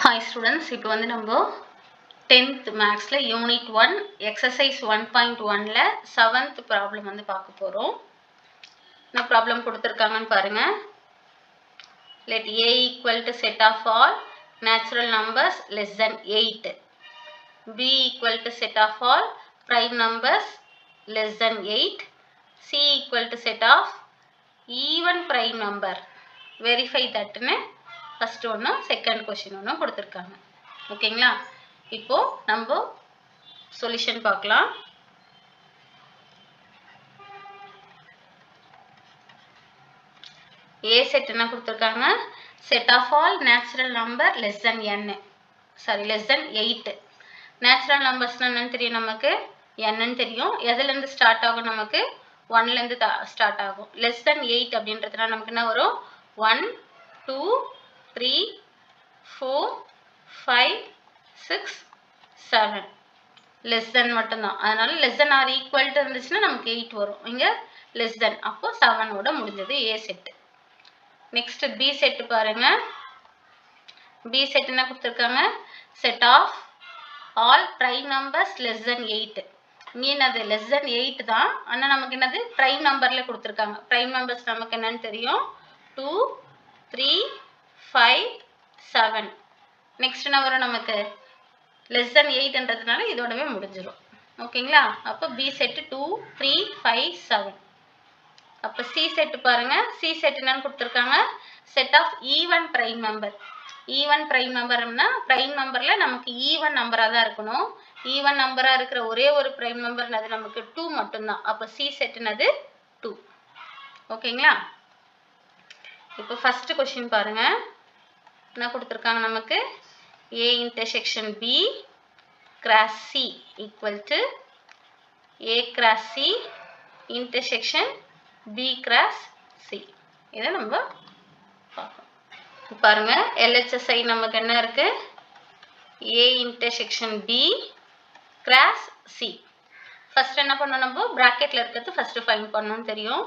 Hi students, இப்போ வந்து நம்ம 10th Mathsல Unit 1 Exercise 1.1ல 7th problem வந்து பார்க்க போறோம். என்ன problem கொடுத்திருக்காங்கன்னு பாருங்க. Let A equal to set of all natural numbers less than 8. B equal to set of all prime numbers less than 8. C equal to set of even prime number. Verify that ன்னு first ஒன்று second question ஒன்று கொடுத்துருக்காங்க. ஓகேங்களா? இப்போ நம்ம solution பார்க்கலாம். A set என்ன கொடுத்துருக்காங்க? Set of all natural number less than n, sorry less than 8. நேச்சுரல் நம்பர்ஸ்னா என்னன்னு தெரியும் நமக்கு, என்னன்னு தெரியும். எதுலேருந்து ஸ்டார்ட் ஆகும் நமக்கு? 1லேருந்து ஸ்டார்ட் ஆகும். லெஸ் தென் 8 அப்படின்றதுனா நமக்கு என்ன வரும்? 1 2 3 4 5 6 7 லெஸ் தென் மட்டும்தான். அதனால less than or equal to இருந்துச்சுன்னா நமக்கு 8 வரும். இங்கே லெஸ் தென், அப்போ 7ஓட முடிஞ்சது A set. Next B set பாருங்க. பி செட் என்ன கொடுத்துருக்காங்க? Set of all prime numbers less than 8. இங்கே என்னது? லெஸ் தென் 8 தான். ஆனால் நமக்கு என்னது? ப்ரைம் நம்பரில் கொடுத்துருக்காங்க. ப்ரைம் நம்பர்ஸ் நமக்கு என்னன்னு தெரியும்? 2 3 5 7. நெக்ஸ்ட் என்ன வரும் நமக்கு? லெஸ் தென் 8ன்றதுனால இதோடவே முடிஞ்சிடும். ஓகேங்களா? அப்போ பி செட்டு 2 3 5 7. அப்போ சி செட்டு பாருங்க. சி செட் என்னன்னு கொடுத்துருக்காங்க? Set of even prime number. Even prime நம்பர்னா ப்ரைம் நம்பரில் நமக்கு ஈவன் நம்பராக தான் இருக்கணும். ஈவன் நம்பராக இருக்கிற ஒரே ஒரு ப்ரைம் நம்பர்னது நமக்கு 2 மட்டும்தான். அப்போ சி செட்டுனது 2. ஓகேங்களா? இப்போ ஃபர்ஸ்ட் கொஸ்டின் பாருங்க. என்ன கொடுத்துருக்காங்க நமக்கு? A intersection B cross C equal to A cross C intersection B cross C. இதை நம்ம பார்க்கணும். பாருங்க, LHSI நமக்கு என்ன இருக்கு? A intersection B cross C. First என்ன பண்ணணும்? நம்ம பிராக்கெட்ல இருக்கிறது ஃபர்ஸ்ட் ஃபைண்ட் பண்ணணும்னு தெரியும்.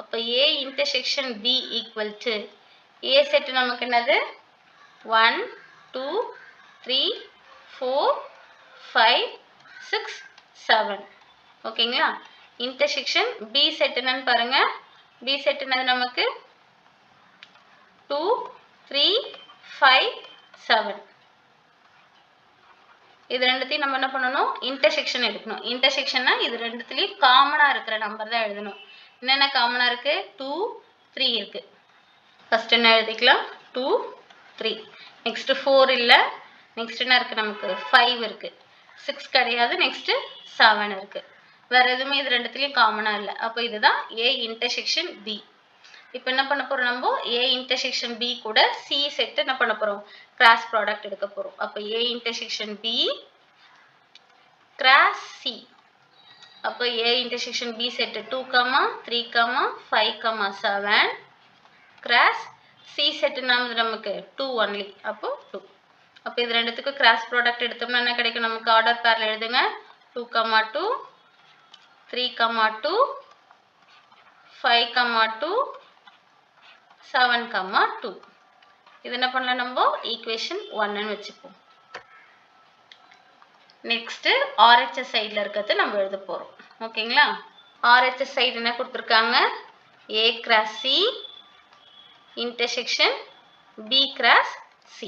அப்போ A intersection B equal to A set நமக்கு என்னது? 1 2 3 4 5 6 7. ஓகேங்களா? இன்டர்செக்ஷன் பி செட் என்னன்னு பாருங்க. பி செட் என்னது நமக்கு? 2 3 5 7. இது ரெண்டுத்தையும் நம்ம என்ன பண்ணணும்? இன்டர்செக்ஷன் எடுக்கணும். இன்டர்செக்ஷன்னா இது ரெண்டுத்துலேயும் காமனாக இருக்கிற நம்பர் தான் எழுதணும். என்னென்ன காமனாக இருக்கு? 2 3 இருக்கு. ஃபர்ஸ்ட் என்ன எழுதிக்கலாம்? 2 3. நெக்ஸ்ட் 4 இல்லை. நெக்ஸ்ட் என்ன இருக்கு நமக்கு? 5 இருக்கு. 6 கிடையாது. நெக்ஸ்ட் 7 இருக்கு. வேற எதுவுமே இது ரெண்டுத்துலயும் காமனா இல்லை. அப்போ இதுதான் A இன்டர்செக்ஷன் B. இப்போ என்ன பண்ண போறோம்? நம்ம A இன்டர்செக்ஷன் B கூட C செட் என்ன பண்ண போறோம்? கிராஸ் ப்ராடக்ட் எடுக்க போறோம். அப்போ A intersection B cross C. அப்போ A intersection B set 2, 3, 5, 7 cross C set நமக்கு 2 ஒன்லி. அப்போ 2. அப்போ இது ரெண்டுத்துக்கு கிராஸ் ப்ராடக்ட் எடுத்தோம்னா என்ன கிடைக்கும் நமக்கு? ஆர்டர் பேர்ல எழுதுங்க. 2, 2 3, 2 5, 2 7, 2. இது என்ன பண்ணலாம்? நம்ம ஈக்குவேஷன் 1ன்னு வச்சுப்போம். நெக்ஸ்ட் RHS சைடில் இருக்கிறது நம்ம எழுத போறோம். ஓகேங்களா? RHS சைடு என்ன கொடுத்துருக்காங்க? A cross C intersection B cross C.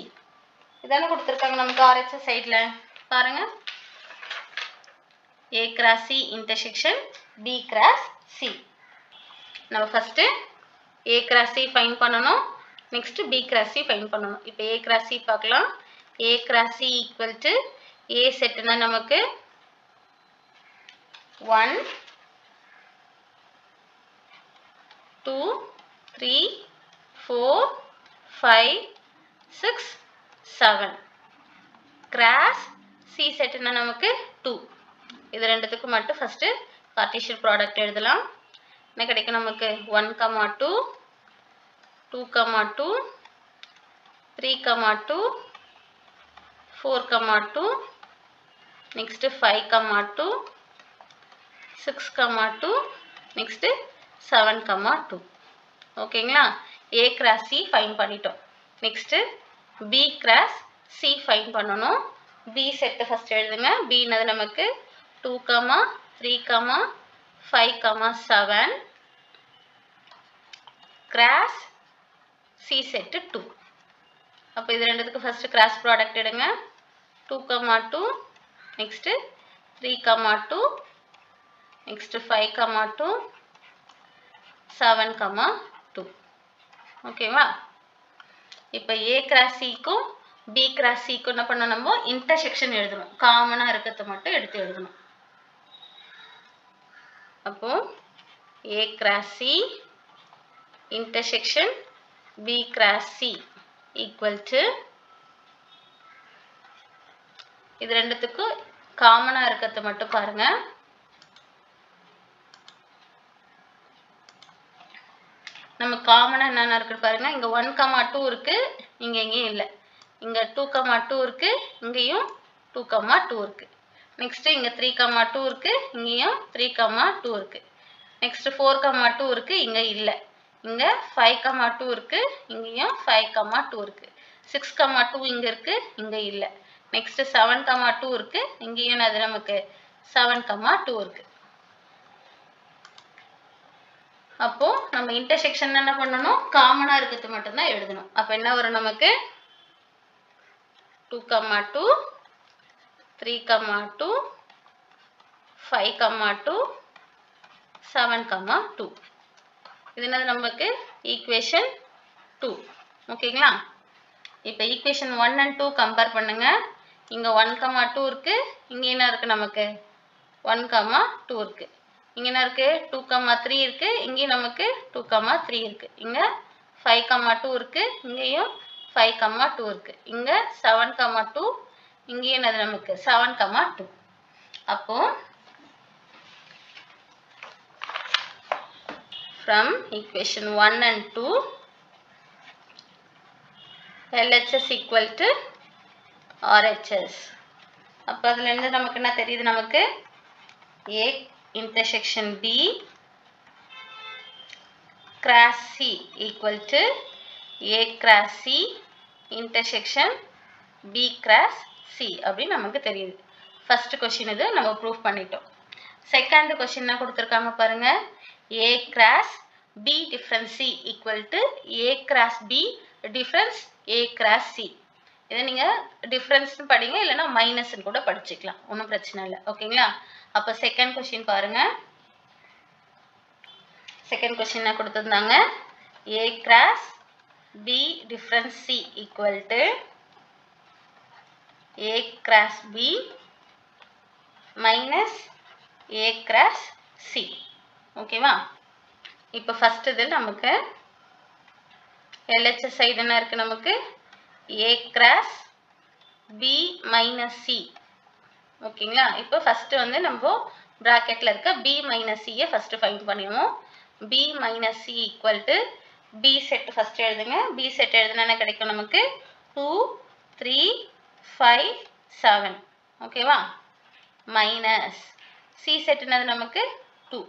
இதெல்லாம் கொடுத்துருக்காங்க நமக்கு RHS சைடில். பாருங்க, A cross C intersection B cross C. நம்ம first A cross C find பண்ணணும். Next B cross C find பண்ணணும். இப்போ A கிராஸ் C பார்க்கலாம். A cross C equal to A செட்னா நமக்கு 1 2 3 4 5 6 7. கிராஸ் C செட்னா நமக்கு 2. இது ரெண்டுத்துக்கும் மட்டும் ஃபர்ஸ்ட் கார்ட்டீசியன் ப்ராடக்ட் எழுதலாம். என்ன கிடைக்கும் நமக்கு? 1, 2 2, 2 3, 2 4, 2 நெக்ஸ்ட் 5, 2 6, 2 நெக்ஸ்ட் 7, 2. ஓகேங்களா? A கிராஸ் C ஃபைண்ட் பண்ணிட்டோம். Next B cross C find பண்ணணும். B செட் ஃபர்ஸ்ட் எழுதுங்க. B னது நமக்கு 2, 3, 5, 7 கிராஸ் C செட் 2. அப்ப இது ரெண்டுத்துக்கு ஃபர்ஸ்ட் கிராஸ் ப்ராடக்ட் எடுங்க. 2, 2 நெக்ஸ்ட் 3, 2 நெக்ஸ்ட் 5, 2 7, 2. ஓகேவா? இப்போ A கிராஸ் C க்கும் B கிராஸ் C க்கும் என்ன பண்ணணும், நம்ம இன்டர்செக்ஷன் எழுதணும். காமனா இருக்கிறத மட்டும் எடுத்து எழுதணும். அப்போ A cross C intersection B cross C equal to இது ரெண்டுத்துக்கு காமனா இருக்கிறத மட்டும் பாருங்க. நம்ம காமனா என்னென்ன இருக்கு பாருங்க. இங்க 1, 2 இருக்கு, இங்க எங்கேயும் இல்லை. இங்க 2, 2 இருக்கு, இங்கேயும் 2, 2 இருக்கு. நெக்ஸ்ட் இங்க 3, 2 இருக்கு, இங்கேயும் 3, 2 இருக்கு. நெக்ஸ்ட் 4, 2 இருக்கு, இங்க இல்லை. இங்க 5, 2 இருக்கு, இங்கேயும் 5, 2 இருக்கு. 6, 2 இங்க இருக்கு, இங்க இல்லை. நெக்ஸ்ட் 7, 2 இருக்கு, இங்கேயும் அது நமக்கு 7, 2 இருக்கு. அப்போ நம்ம இன்டர்செக்ஷன் என்ன பண்ணணும், காமனா இருக்கிறது மட்டும் தான் எழுதணும். அப்ப என்ன வரும் நமக்கு 2, 2 3, 2 5, 2 7, 2. இது என்னது நமக்கு ஈக்குவேஷன் 2. ஓகேங்களா? இப்போ ஈக்குவேஷன் 1 and 2 கம்பேர் பண்ணுங்க. இங்க 1, 2 இருக்கு, இங்க என்ன இருக்கு நமக்கு 1, 2 இருக்கு. இங்க என்ன இருக்கு 2, 3 இருக்கு, இங்க நமக்கு 2, 3 இருக்கு. இங்க 5, 2 இருக்கு, இங்கேயும் 5, 2 இருக்கு. இங்க 7, 2 இங்கேயும் என்னது நமக்கு 7, 2. அப்போ from equation 1 and 2 LHS equal to RHS. அப்ப அதுல இருந்து நமக்கு என்ன தெரியுது, நமக்கு A intersection B cross C equal to A cross C intersection B cross C அப்படின்னு நமக்கு தெரியுது. ஃபர்ஸ்ட் கொஸ்டின் இது நம்ம ப்ரூஃப் பண்ணிட்டோம். செகண்ட் கொஸ்டின் என்ன கொடுத்திருக்காங்க பாருங்க. A cross B difference C equal to A cross B difference A cross C. இதை நீங்க டிஃபரன்ஸ் படிங்க, இல்லைன்னா மைனஸ் கூட படிச்சுக்கலாம், ஒன்றும் பிரச்சனை இல்லை. ஓகேங்களா? அப்போ செகண்ட் கொஸ்டின் பாருங்க. செகண்ட் கொஸ்டின் என்ன கொடுத்துருந்தாங்க, A cross B difference C equal to A cross B minus A cross C. ஓகேவா? இப்போ ஃபர்ஸ்ட் இது நமக்கு LHS சைடு என்ன இருக்கு, நமக்கு A cross B minus C. ஓகேங்களா? இப்போ ஃபர்ஸ்ட் வந்து நம்ம பிராக்கெட்ல இருக்க B minus C first find பண்ணிடுவோம். B minus C equal to B set first எழுதுங்க. B செட் எழுதுனா என்ன கிடைக்கும் நமக்கு 2, 3, 5, 7. ஓகேவா? மைனஸ் C செட் என்னது நமக்கு 2.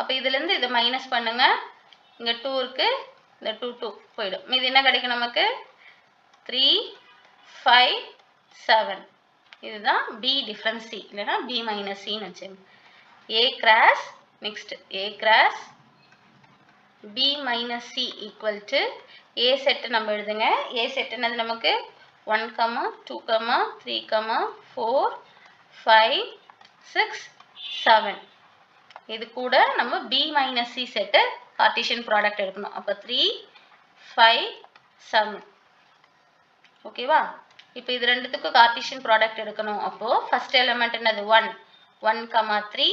அப்போ இதுல இருந்து இதை மைனஸ் பண்ணுங்க. இங்க 2 இருக்கு, இந்த 2 2 போயிடும். மீதி என்ன கிடைக்கும் நமக்கு 3, 5, 7. இதுதான் B difference C, இல்லைன்னா B minus C ன்னு வச்சுங்க. A cross next A cross B minus C equal to A set நம்ம எழுதுங்க. A செட் என்னது நமக்கு 1, 2, 3, 4, 5, 6, 7. இது கூட நம்ம B minus C set Cartesian product எடுக்கணும். அப்போ 3, 5, 7. ஓகேவா? இப்போ இது ரெண்டுத்துக்கும் கார்ட்டீசியன் ப்ராடக்ட் எடுக்கணும். அப்போ ஃபர்ஸ்ட் எலிமெண்ட் என்னது 1, 1, 3,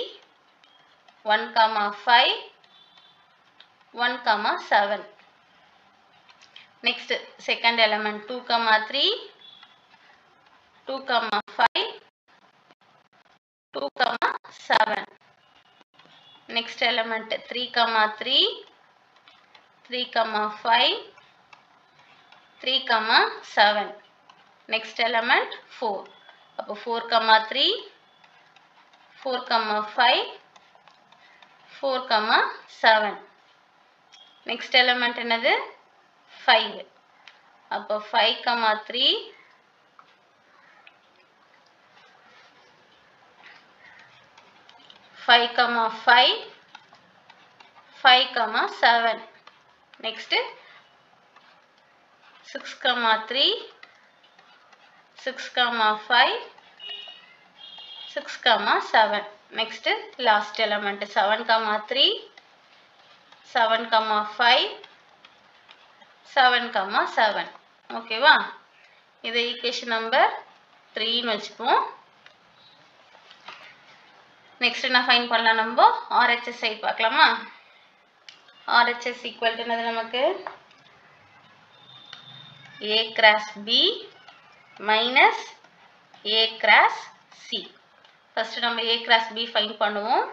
1, 5, 1, 7. Next second element 2, 3, 2, 5, 2, 7. Next element 3, 3, 3, 5, 3, 7. Next element 4. அப்போ 4, 3, 4, 5, 4, 7. Next element என்னது 5. அப்போ 5, 3, 5, 5, 5, 7. Next 6, 3, 6, 5, 6, 7. Next last element 7, 3, 7, 5, 7, 7. Okay வா? இது equation number 3 ன்னு வச்சுப்போம். Next என்ன find பண்ணலாம் நம்ம? RHS side பார்க்கலாமா? RHS equal to என்னது நமக்கு? A cross B minus A cross C. First நம்ம A cross B find பண்ணுவோம்.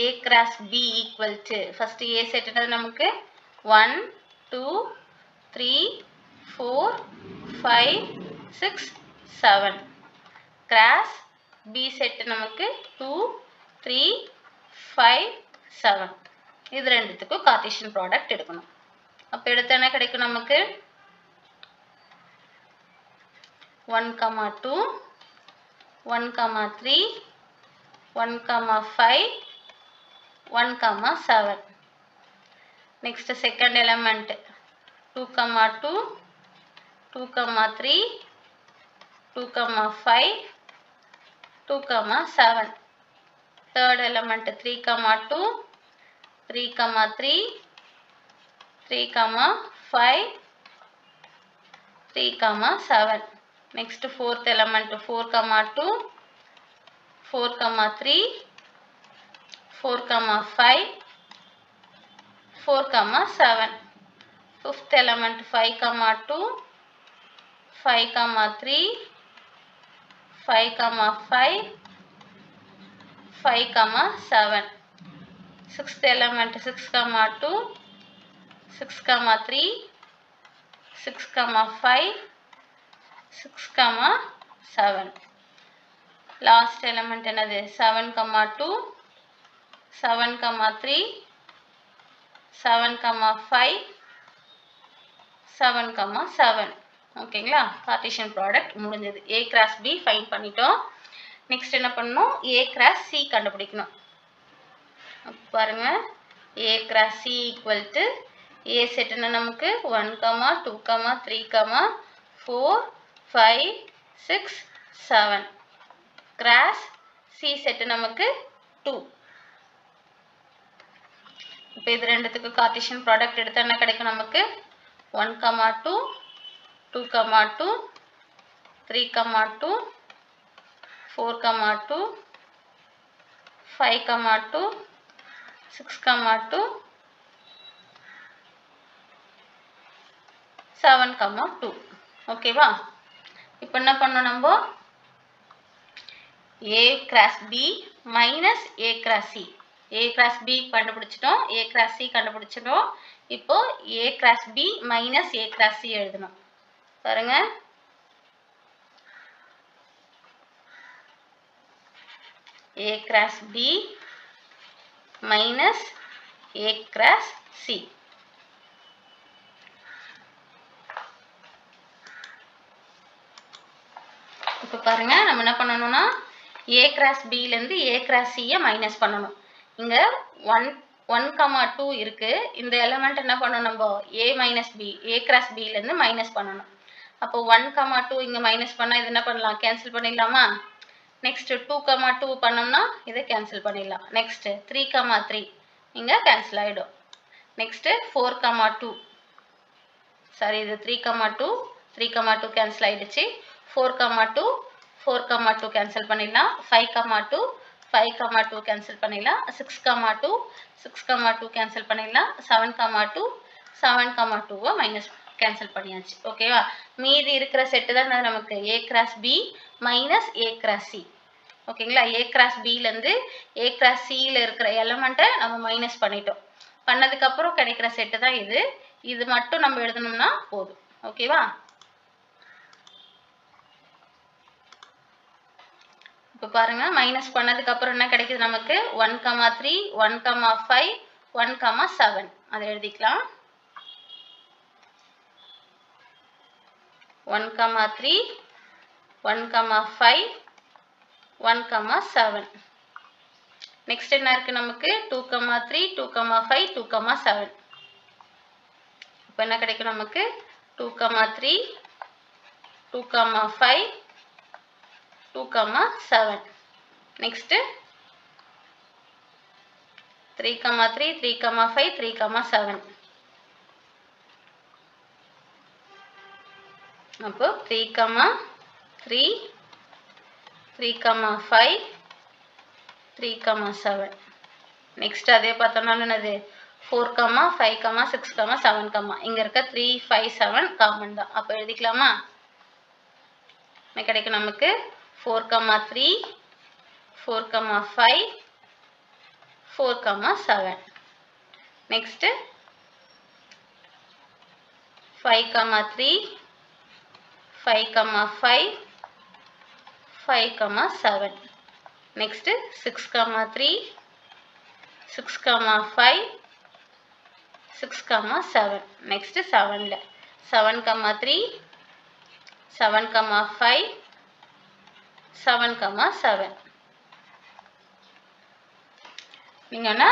A cross B equal to first A set என்னது நமக்கு 1, 2, 3, 4, 5, 6, 7. Cross B set நமக்கு 2, 3, 5, 7. இது ரெண்டுத்துக்கும் கார்ட்டீசியன் ப்ராடக்ட் எடுக்கணும். அப்ப எடுத்தா என்ன கிடைக்கும் நமக்கு 1, 2, 1, 3, 1, 5, 1, 7. Next second element 2, 2, 2, 3, 2, 5, 2, 7. Third element 3, 2, 3, 3, 3, 5, 3, 7. Next fourth element 4, 2, 4, 3, 4, 5, 4, 7. Fifth element 5, 2, 5, 3, 5, 5, 5, 7. Sixth element 6, 2, 6, 3, 6, 5, 6, 7. Last element என்னது 7, 2, 7, 3, 7, 5, 7, 7. ஓகேங்களா? கார்ட்டீசியன் ப்ராடக்ட் முடிஞ்சது. A cross B ஃபைண்ட் பண்ணிட்டோம். நெக்ஸ்ட் என்ன பண்ணணும்? A cross C கண்டுபிடிக்கணும். பாருங்க A cross C equal to A set என்ன நமக்கு 1, 2, 3, 4, 5, 6, 7. Cross C set நமக்கு 2. இப்போ இது ரெண்டுத்துக்கு கார்ட்டீசியன் ப்ராடக்ட் எடுத்தா என்ன கிடைக்கும் நமக்கு 1, 2, 2, 2, 3, 2, 4, 2, 5, 2, 6, 2, 7, 2. ஓகேவா? இப்போ என்ன பண்ணணும் நம்ம A cross B minus A cross C. A cross B கண்டுபிடிச்சிட்டோம். A cross C கண்டுபிடிச்சிட்டோம். இப்போ A cross B minus A cross C எழுதணும். பாருங்க A cross B minus A cross C. இப்போ பாருங்க நம்ம என்ன பண்ணணும்னா A cross B ல இருந்து A cross C ய மைனஸ் பண்ணணும். இங்க 1, 2 இருக்கு. இந்த எலிமெண்ட் என்ன பண்ணணும் நம்ம A minus B A cross B ல இருந்து மைனஸ் பண்ணணும். அப்போ 1, 2 இங்க மைனஸ் பண்ணா இது என்ன பண்ணலாம்? கேன்சல் பண்ணிடலாமா? நெக்ஸ்ட் 2, 2 பண்ணோம்னா இதை கேன்சல் பண்ணிடலாம். நெக்ஸ்ட் 3, 3 இங்க கேன்சல் ஆயிடும். நெக்ஸ்ட் 4, 2 சாரி இது 3, 2 3, 2 கேன்சல் ஆயிடுச்சு. 4, 2 4, 2 கேன்சல் பண்ணிடலாம். 5, 2 5, 2 கேன்சல் பண்ணிடலாம். 6, 2 6, 2 கேன்சல் பண்ணிடலாம். 7, 2 7, 2 மைனஸ் கேன்சல் பண்ணியாச்சு. ஓகேவா? மீதி இருக்கிற செட்டு தான் நமக்கு A cross B minus A cross C. ஓகேங்களா? A cross B ல இருந்து A cross C ல இருக்கிற எலிமெண்ட்டை நம்ம மைனஸ் பண்ணிட்டோம். பண்ணதுக்கு அப்புறம் கிடைக்கிற செட்டு தான் இது. இது மட்டும் நம்ம எழுதணும்னா போதும். ஓகேவா? இப்போ பாருங்க மைனஸ் பண்ணதுக்கு அப்புறம் என்ன கிடைக்குது நமக்கு 1, 3, 1, 5, 1, 7. அதை எழுதிக்கலாம். 1, 3, 1, 5, 1, 7. நெக்ஸ்ட் என்ன இருக்கு நமக்கு 2, 3, 2, 5, 2, 7. இப்போ என்ன கிடைக்கும் நமக்கு 2, 3, 2, 5, 2, 7. நெக்ஸ்ட் 3, 3, 3, 5, 3, 7. அப்போ 3, 3, 3, 5, 3, 7. நெக்ஸ்ட் அதே பார்த்தோம்னா என்னது 4, 5, 6, 7. இங்க இருக்க 3, 5, 7 காமன் தான். அப்போ எழுதிக்கலாமா? என்ன கிடைக்கும் நமக்கு 4, 3, 4, 5, 4, 7. நெக்ஸ்ட் 5, 3, 5, 5, 5, 7. நெக்ஸ்ட் 6, 3, 6, 5, 6, 7. நெக்ஸ்ட் 7ல 7, 3, 7, 5, 7, 7. நீங்கன்னா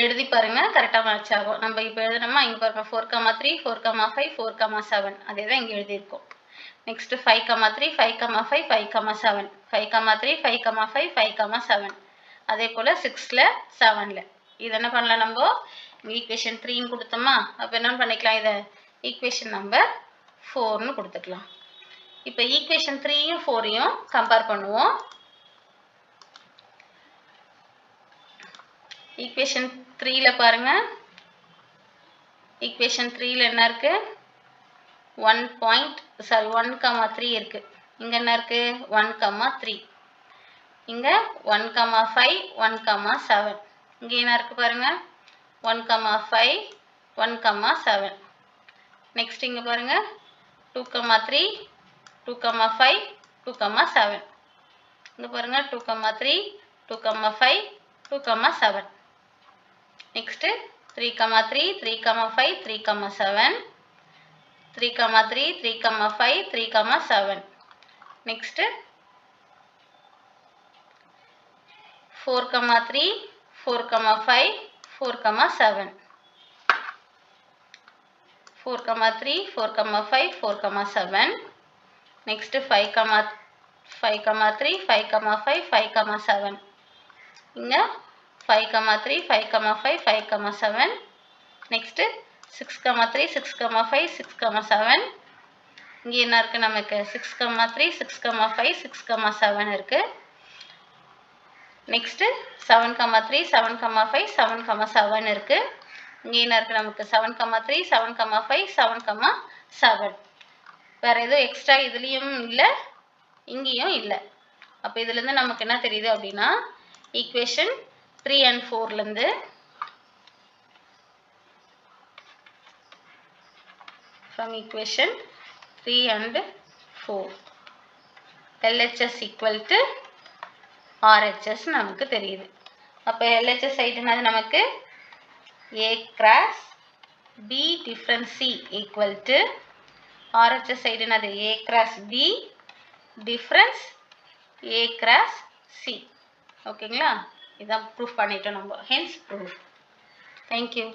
எழுதி பாருங்க, கரெக்டாக மேட்ச் ஆகும். நம்ம இப்போ எழுதணுமா? இங்கே பாருங்க 4, 3, 4, 5, 4, 7. அதே தான் இங்கே எழுதியிருக்கோம். நெக்ஸ்ட் 5, 3, 5, 5, 5, 7. 5, 3, 5, 5, 5, 7. அதே போல் 6ல 7ல இது என்ன பண்ணலாம்? நம்ம ஈக்குவேஷன் 3ன்னு கொடுத்தோமா? அப்போ என்ன பண்ணிக்கலாம்? இதை ஈக்குவேஷன் நம்பர் 4ன்னு கொடுத்துக்கலாம். இப்போ ஈக்குவேஷன் 3யும் 4யும் கம்பேர் பண்ணுவோம். ஈக்குவேஷன் 3ல பாருங்க, ஈக்குவேஷன் 3ல என்ன இருக்கு? 1, 3 இருக்கு. இங்க என்ன இருக்கு? 1, 3. இங்க 1, 5, 1, 7. இங்க என்ன இருக்கு பாருங்க? 1, 5, 1, 7. நெக்ஸ்ட் இங்க பாருங்க 2, 3, 2, 5, 2, 7. இங்க பாருங்க 2, 3, 2, 5, 2, 7. நெக்ஸ்ட் 3, 3, 3, 5, 3, 7. 3, 3, 3, 5, 3, 7. நெக்ஸ்ட் 4, 3, 4, 5, 4, 7. 4, 3, 4, 5, 4, 7. Next 5, 3, 5, 5, 5, 7. இங்க 5, 3, 5, 5, 5, 7. Next 6, 3, 6, 5, 6, 7. இங்க என்ன இருக்கு நமக்கு? 6, 3, 6, 5, 6, 7 இருக்கு. Next 7, 3, 7, 5, 7, 7 இருக்கு. இங்க என்ன இருக்கு நமக்கு? 7, 3, 7, 5, 7, 7. வேற எதுவும் எக்ஸ்ட்ரா இதுலயும் இல்ல, இங்கேயும் இல்ல. அப்ப இதுல இருந்து நமக்கு என்ன தெரியுது அப்படின்னா, ஈக்குவேஷன் 3 and 4ல இருந்து from equation 3 and 4 LHS equal to RHS நமக்கு தெரியுது. அப்ப LHS சைடுனது நமக்கு A cross B difference C equal to RHS சைடுனது A cross B difference A cross C. ஓகேங்களா? இதான் ப்ரூஃப் பண்ணிட்டோம் நம்ம. Hence proof. Thank you.